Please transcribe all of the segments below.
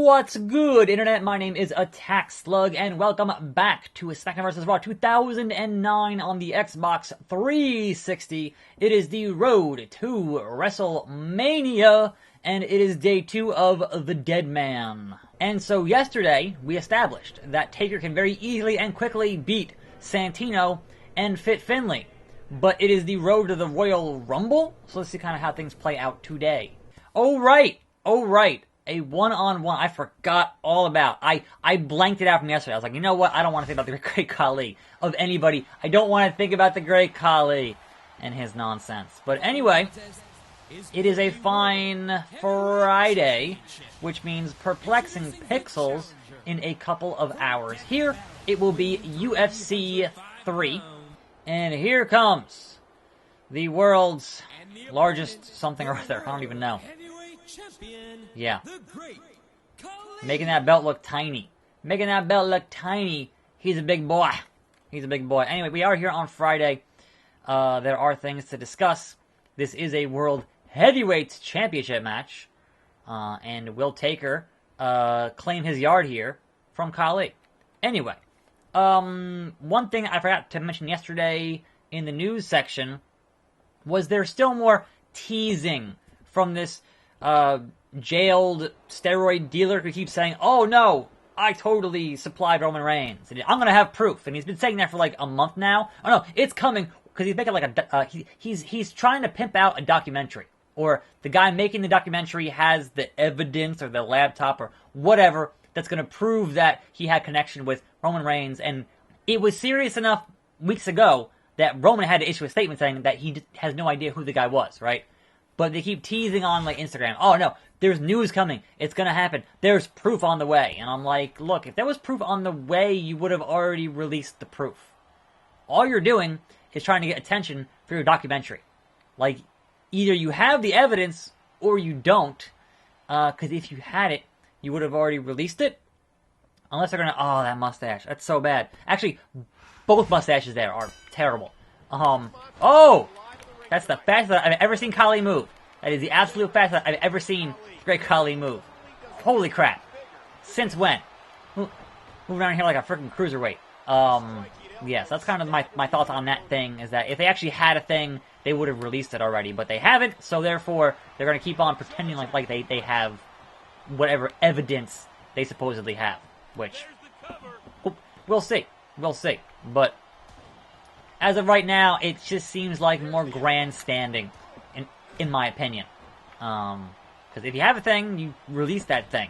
What's good, Internet? My name is Attack Slug, and welcome back to SmackDown vs. Raw 2009 on the Xbox 360. It is the road to WrestleMania, and it is day 2 of The Dead Man. And so yesterday, we established that Taker can very easily and quickly beat Santino and Fit Finlay. But it is the road to the Royal Rumble, so let's see kind of how things play out today. Oh right. A one-on-one I forgot all about. I blanked it out from yesterday. I was like, you know what? I don't want to think about the Great Khali of anybody. I don't want to think about the Great Khali and his nonsense. But anyway, it is a fine Friday, which means perplexing pixels in a couple of hours. Here, it will be UFC 3. And here comes the world's largest something or other. I don't even know. Yeah. Making that belt look tiny. He's a big boy. Anyway, we are here on Friday. There are things to discuss. This is a World Heavyweight Championship match. And will Taker claim his yard here from Khali? Anyway. One thing I forgot to mention yesterday in the news section was there's still more teasing from this jailed steroid dealer who keeps saying, oh no, I totally supplied Roman Reigns. I'm going to have proof. And he's been saying that for like a month now. Oh no, it's coming because he's making like he's trying to pimp out a documentary. Or the guy making the documentary has the evidence or the laptop or whatever that's going to prove that he had connection with Roman Reigns. And it was serious enough weeks ago that Roman had to issue a statement saying that he has no idea who the guy was, right? But they keep teasing on like Instagram. Oh no, there's news coming. It's going to happen. There's proof on the way. And I'm like, look, if there was proof on the way, you would have already released the proof. All you're doing is trying to get attention for your documentary. Like, either you have the evidence or you don't. Because if you had it, you would have already released it. Unless they're going to... Oh, that mustache. That's so bad. Actually, both mustaches there are terrible. Oh! That's the fastest I've ever seen Khali move. That is the absolute fastest I've ever seen Great Khali move. Holy crap. Since when? Moving around here like a freaking cruiserweight. Yes, that's kind of my thoughts on that thing, is that if they actually had a thing, they would have released it already. But they haven't, so therefore, they're going to keep on pretending like they have whatever evidence they supposedly have. Which, we'll see. But as of right now, it just seems like more grandstanding, in my opinion. Because if you have a thing, you release that thing.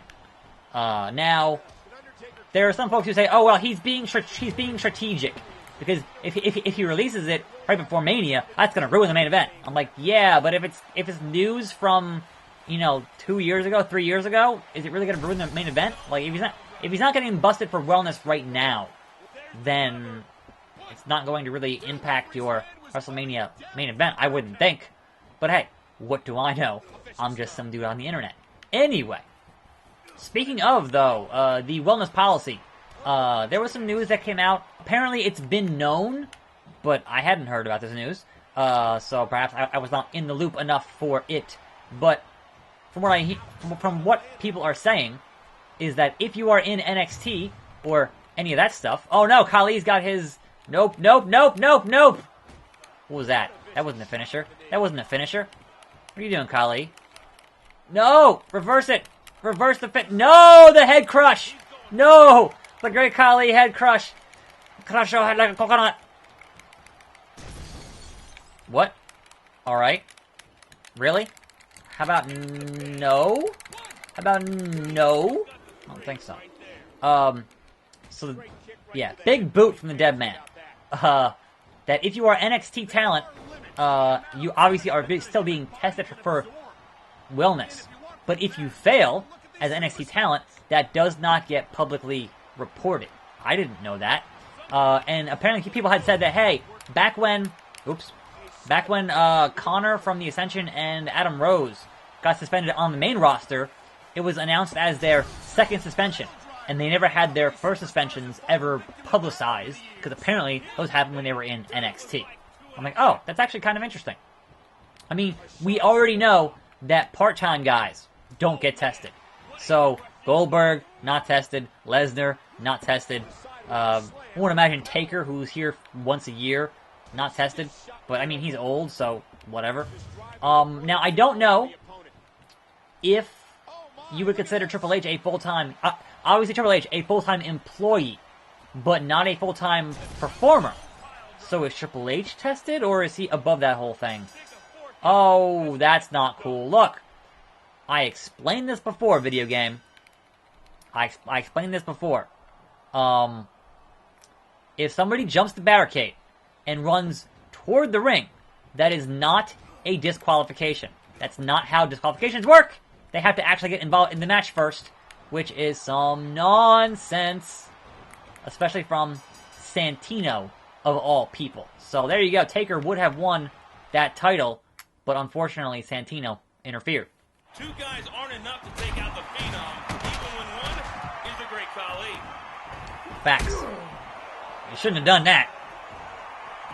Now, there are some folks who say, "Oh well, he's being strategic," because if he releases it right before Mania, that's going to ruin the main event. I'm like, yeah, but if it's news from 2 years ago, 3 years ago, is it really going to ruin the main event? Like if he's not getting busted for wellness right now, then it's not going to really impact your WrestleMania main event, I wouldn't think. But hey, what do I know? I'm just some dude on the internet. Anyway, speaking of, though, the wellness policy, there was some news that came out. Apparently it's been known, but I hadn't heard about this news. So perhaps I was not in the loop enough for it. But from what people are saying, is that if you are in NXT, or any of that stuff... Oh no, Khali's got his... Nope. What was that? That wasn't a finisher. What are you doing, Khali? No! Reverse it! Reverse the fit. No! The head crush! No! The Great Khali head crush. Crush your head like a coconut. What? Alright. Really? How about no? I don't think so. So, yeah. Big boot from the Dead Man. That if you are NXT talent, you obviously are still being tested for wellness. But if you fail as NXT talent, that does not get publicly reported. I didn't know that. And apparently people had said that, hey, back when Connor from the Ascension and Adam Rose got suspended on the main roster, it was announced as their second suspension. And they never had their first suspensions ever publicized, because apparently those happened when they were in NXT. I'm like, oh, that's actually kind of interesting. I mean, we already know that part-time guys don't get tested. So Goldberg, not tested. Lesnar, not tested. I won't imagine Taker, who's here once a year, not tested. But, I mean, he's old, so whatever. Now, I don't know if you would consider Triple H a full-time... obviously, Triple H, a full-time employee, but not a full-time performer. So is Triple H tested, or is he above that whole thing? Oh, that's not cool. Look, I explained this before, video game. I explained this before. If somebody jumps the barricade and runs toward the ring, that is not a disqualification. That's not how disqualifications work. They have to actually get involved in the match first, which is some nonsense, especially from Santino, of all people. So there you go. Taker would have won that title, but unfortunately Santino interfered. Two guys aren't enough to take out the Phenom, even when one is a great colleague. Facts. You shouldn't have done that.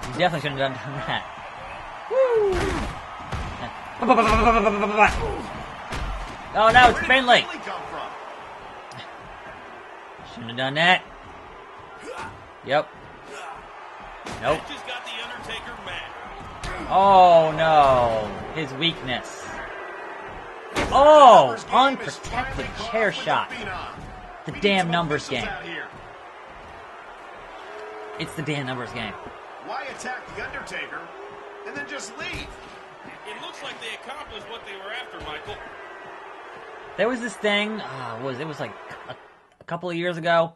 You definitely shouldn't have done that. Woo! Oh no, it's Finlay! Shouldn't have done that. Yep. Nope. Just got the Undertaker mad. Oh no, his weakness. Oh, unprotected chair shot. The damn numbers game. It's the damn numbers game. Why attack the Undertaker and then just leave? It looks like they accomplished what they were after, Michael. There was this thing, it was like a couple of years ago,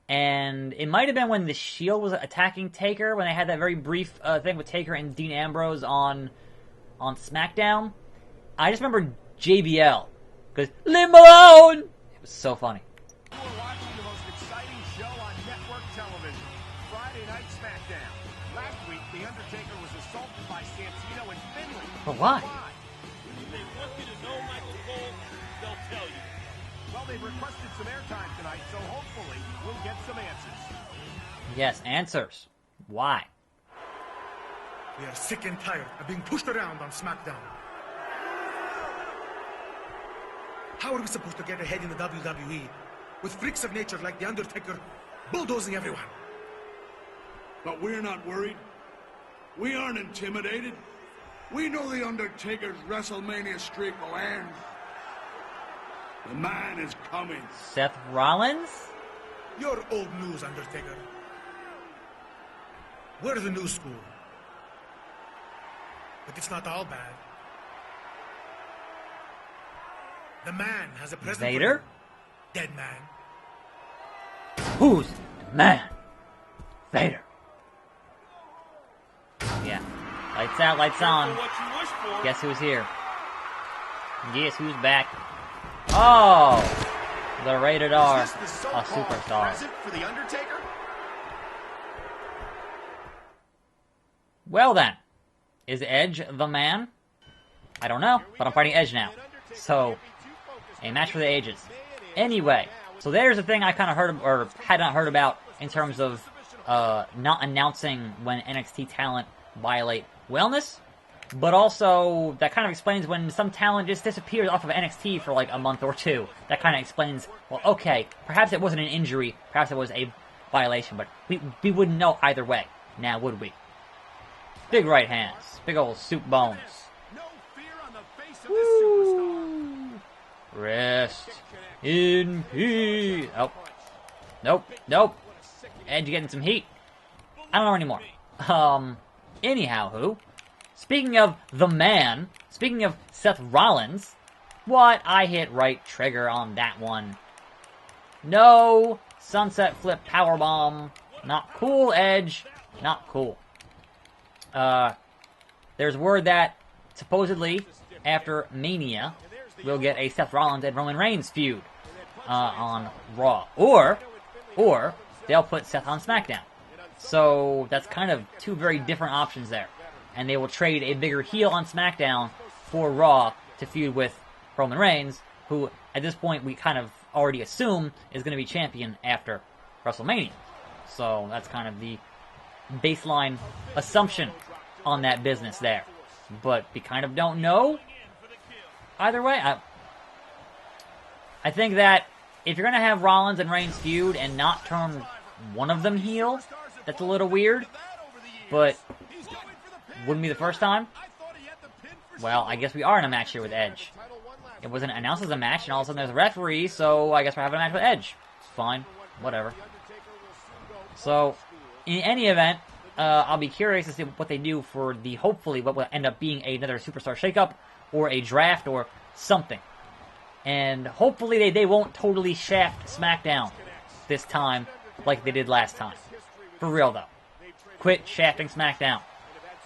and it might have been when the Shield was attacking Taker, when they had that very brief thing with Taker and Dean Ambrose on SmackDown. I just remember JBL goes, "Leave him alone!" It was so funny. You are watching the most exciting show on network television, Friday Night SmackDown. Last week, The Undertaker was assaulted by Santino and Finlay. But why? If they want you to know, Michael Cole, they'll tell you. Well, they've requested some airtime tonight, so hopefully we'll get some answers. Yes, answers. Why? We are sick and tired of being pushed around on SmackDown. How are we supposed to get ahead in the WWE with freaks of nature like The Undertaker bulldozing everyone? But we're not worried. We aren't intimidated. We know The Undertaker's WrestleMania streak will end. The man is coming. Seth Rollins? You're old news, Undertaker. We're the new school. But it's not all bad. The man has a present. Vader? for you, dead man. Who's the man? Vader. Yeah. Lights out, lights on. For what you wish for. Guess who's here? Guess who's back? Oh! The Rated R, Is this the a so-called superstar. present for the Undertaker? Well then, is Edge the man? I don't know, but I'm fighting Edge now. So, a match for the ages. Anyway, so there's a thing I kind of heard, or had not heard about, in terms of not announcing when NXT talent violate wellness, but also that kind of explains when some talent just disappears off of NXT for like a month or two. That kind of explains, well, okay, perhaps it wasn't an injury, perhaps it was a violation, but we wouldn't know either way, now would we? Big right hands, big old soup bones. No fear on the face of this superstar. Rest in peace. Oh. Nope. Edge getting some heat. I don't know anymore. Anyhow, speaking of the man, speaking of Seth Rollins, what? I hit right trigger on that one. No sunset flip powerbomb. Not cool, Edge. Not cool. There's word that supposedly after Mania, we'll get a Seth Rollins and Roman Reigns feud on Raw, or they'll put Seth on SmackDown. So that's kind of two very different options there, and they will trade a bigger heel on SmackDown for Raw to feud with Roman Reigns, who at this point we kind of already assume is going to be champion after WrestleMania. So that's kind of the baseline assumption on that business there. But we kind of don't know either way. I think that if you're going to have Rollins and Reigns feud and not turn one of them heel, that's a little weird. But wouldn't be the first time. Well, I guess we are in a match here with Edge. It wasn't announced as a match, and all of a sudden there's a referee, so I guess we're having a match with Edge. It's fine. Whatever. So, in any event, I'll be curious to see what they do for the, hopefully, what will end up being another Superstar Shakeup, or a draft, or something. And hopefully they won't totally shaft SmackDown this time like they did last time. For real, though. Quit shafting SmackDown.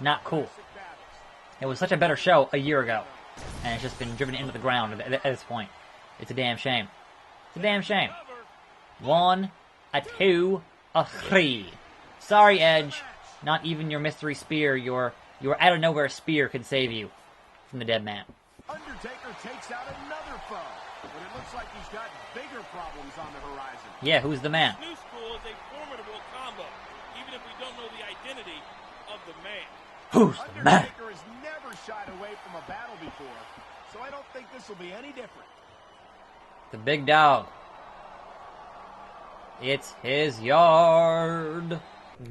Not cool. It was such a better show a year ago. And it's just been driven into the ground at this point. It's a damn shame. It's a damn shame. 1, a 2, a 3. Sorry, Edge. Not even your mystery spear, your out-of-nowhere spear could save you from the dead man. Undertaker takes out another foe, but it looks like he's got bigger problems on the horizon. Yeah, who's the man? New school is a formidable combo, even if we don't know the identity of the man. Who's the man? Undertaker has never shied away from a battle before, so I don't think this will be any different. The big dog. It's his yard.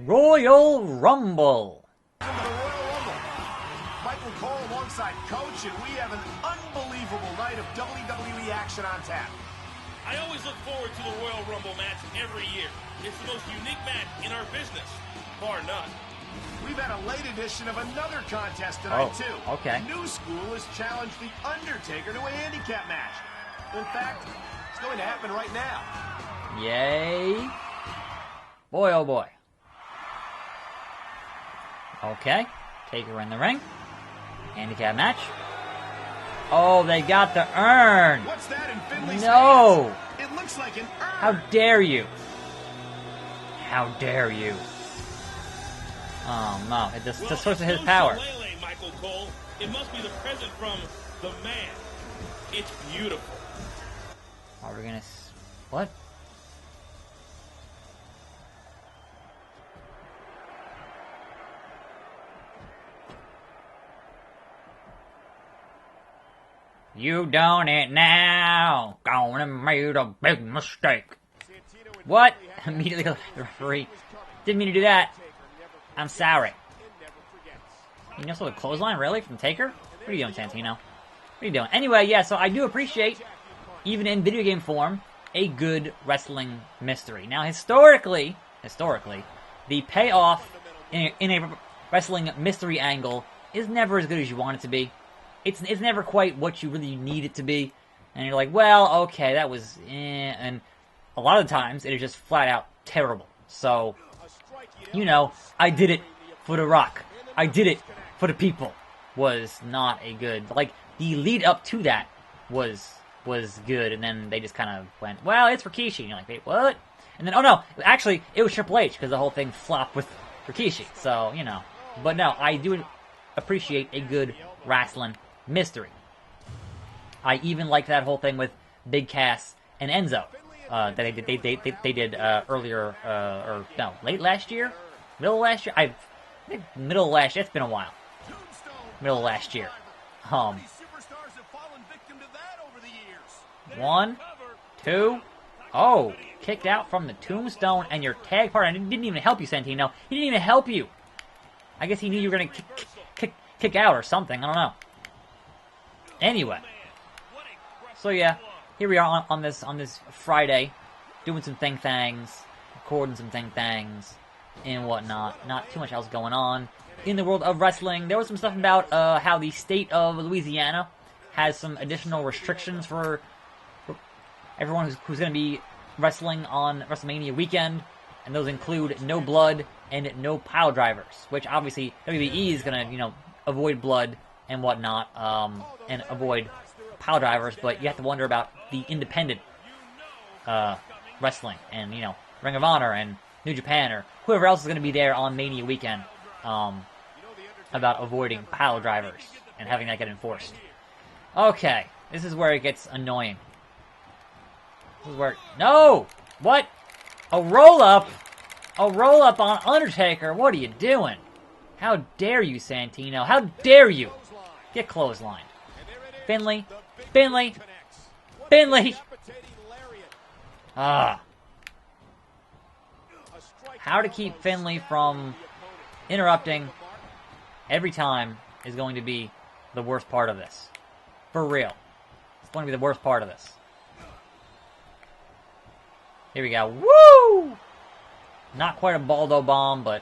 Royal Rumble. Into the Royal Rumble. Michael Cole alongside Coach, and we have an unbelievable night of WWE action on tap. I always look forward to the Royal Rumble match every year. It's the most unique match in our business, bar none. We've had a late edition of another contest tonight, too. Okay. The New School has challenged The Undertaker to a handicap match. In fact, it's going to happen right now. Yay. Boy, oh boy. Okay. Taker in the ring. Handicap match. Oh, they got the urn. What's that in Finley's No. hands? It looks like an urn. How dare you? How dare you? Oh, no. It's the source of his power. Lele, Michael Cole. It must be the present from the man. It's beautiful. Are we gonna... What? You done it now. Gonna made a big mistake. What? Immediately the referee. Didn't mean to do that. I'm sorry. You know, so the clothesline, really? From Taker? What are you doing, Santino? What are you doing? Anyway, yeah, so I do appreciate, even in video game form, a good wrestling mystery. Now, historically, the payoff in a wrestling mystery angle is never as good as you want it to be. It's never quite what you really need it to be. And you're like, well, okay, that was and a lot of the times, it is just flat out terrible. So, you know, I did it for The Rock. I did it for the people. Was not a good... Like, the lead up to that was good, and then they just kind of went, well, it's Rikishi. And you're like, wait, what? And then, oh no, actually, it was Triple H, because the whole thing flopped with Rikishi. So, you know. But no, I do appreciate a good wrestling mystery. I even liked that whole thing with Big Cass and Enzo that they did earlier, or no, late last year? Middle of last year? I think middle of last year. It's been a while. Middle of last year. 1, 2. Oh, kicked out from the tombstone, and your tag partner didn't even help you, Santino. He didn't even help you. I guess he knew you were going to kick out or something. I don't know. Anyway. So yeah, here we are on this Friday, doing some things, recording some things, and whatnot. Not too much else going on in the world of wrestling. There was some stuff about how the state of Louisiana has some additional restrictions for everyone who's going to be wrestling on WrestleMania weekend, and those include no blood and no pile drivers, which obviously WWE is going to, you know, avoid blood and whatnot, and avoid pile drivers, but you have to wonder about the independent wrestling, and, you know, Ring of Honor and New Japan, or whoever else is going to be there on Mania weekend, about avoiding pile drivers and having that get enforced. Okay, this is where it gets annoying. This is where... No! What? A roll-up? A roll-up on Undertaker? What are you doing? How dare you, Santino? How dare you? Get clotheslined. Finley. Ah. How to keep Finlay from interrupting every time is going to be the worst part of this. For real. It's going to be the worst part of this. Here we go. Woo! Not quite a Baldo bomb, but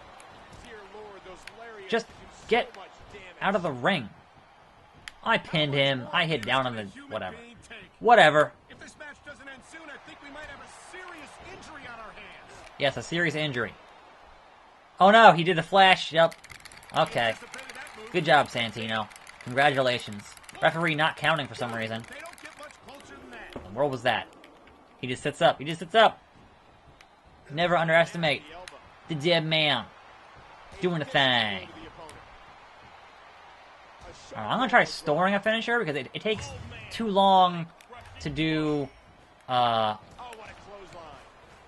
just get out of the ring. I pinned him. I hit down on the... whatever. Whatever. If this match doesn't end soon, I think we might have a serious injury on our hands. Yes, a serious injury. Oh no, he did the flash. Yep. Okay. Good job, Santino. Congratulations. Referee not counting for some reason. They don't get much closer than that. What the world was that? He just sits up. He just sits up. Never underestimate the dead man. Doing a thing. Alright, I'm gonna try storing a finisher because it takes too long to do.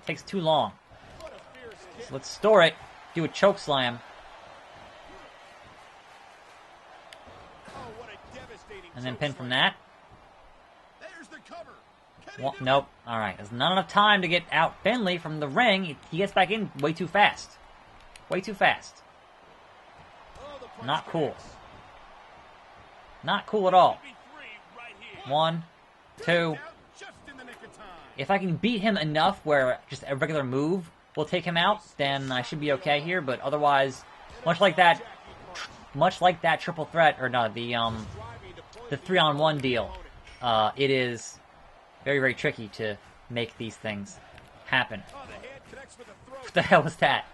Takes too long. So let's store it. Do a choke slam. And then pin from that. Well, nope. Alright, there's not enough time to get out Finlay from the ring. He gets back in way too fast. Way too fast. Not cool. Not cool at all. 1, 2. If I can beat him enough where just a regular move will take him out, then I should be okay here. But otherwise, much like that triple threat, or no, the 3-on-1 deal, it is very, very tricky to make these things happen. What the hell was that?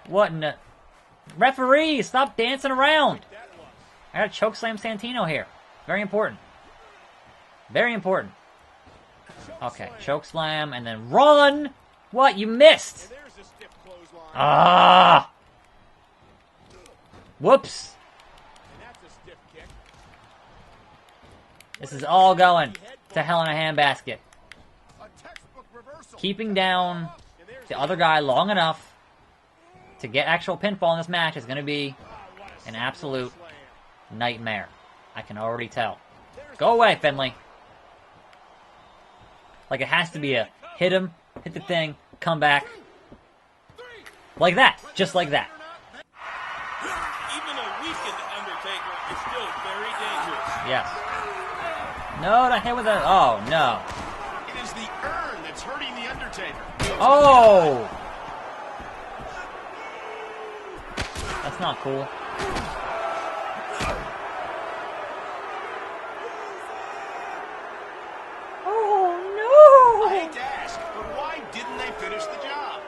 What in the... Referee, stop dancing around! I gotta chokeslam Santino here. Very important. Very important. Okay, chokeslam and then run! What? You missed! Ah! Whoops! This is all going to hell in a handbasket. Keeping down the other guy long enough to get actual pinfall in this match is going to be an absolute nightmare. I can already tell. Go away, Finlay. Like it has to be a hit him, hit the thing, come back. Like that. Just like that. Even a weakened Undertaker is still very dangerous. Yes. No, not hit with a... Oh, no. It is the urn that's hurting the Undertaker. Oh! That's not cool. I hate to ask, but why didn't they finish the job?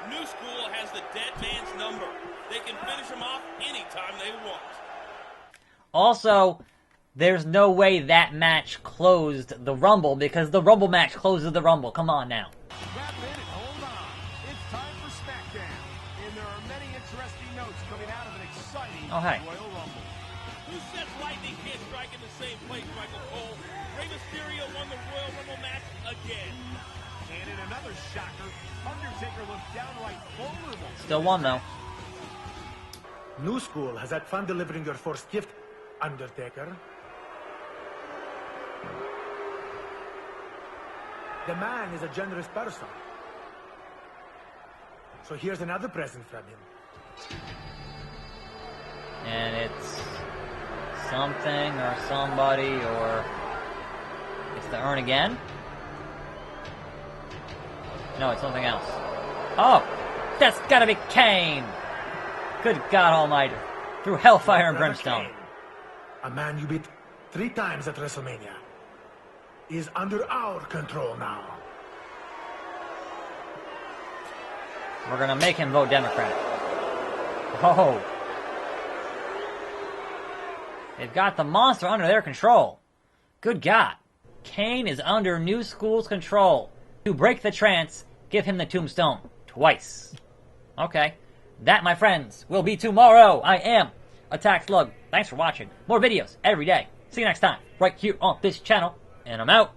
New School has the dead man's number. They can finish him off anytime they want. Also, there's no way that match closed the Rumble because the Rumble match closes the Rumble. Come on now. Grab in and hold on. It's time for SmackDown. And there are many interesting notes coming out of an exciting Royal Rumble. Who said lightning can't strike in the same place, Michael Cole? Rey Mysterio won the Royal Rumble match again. And in another shocker, Undertaker looked downright vulnerable. Still won, though. New School has had fun delivering your first gift, Undertaker. The man is a generous person. So here's another present from him. And it's something or somebody or... It's the urn again? No, it's something else. Oh! That's gotta be Kane! Good God Almighty. Through hellfire and brimstone. A man you beat 3 times at WrestleMania is under our control now. We're gonna make him vote Democrat. Oh. They've got the monster under their control. Good God. Kane is under New School's control. To break the trance, give him the tombstone. Twice. Okay. That, my friends, will be tomorrow. I am Attack Slug. Thanks for watching. More videos every day. See you next time, right here on this channel. And I'm out.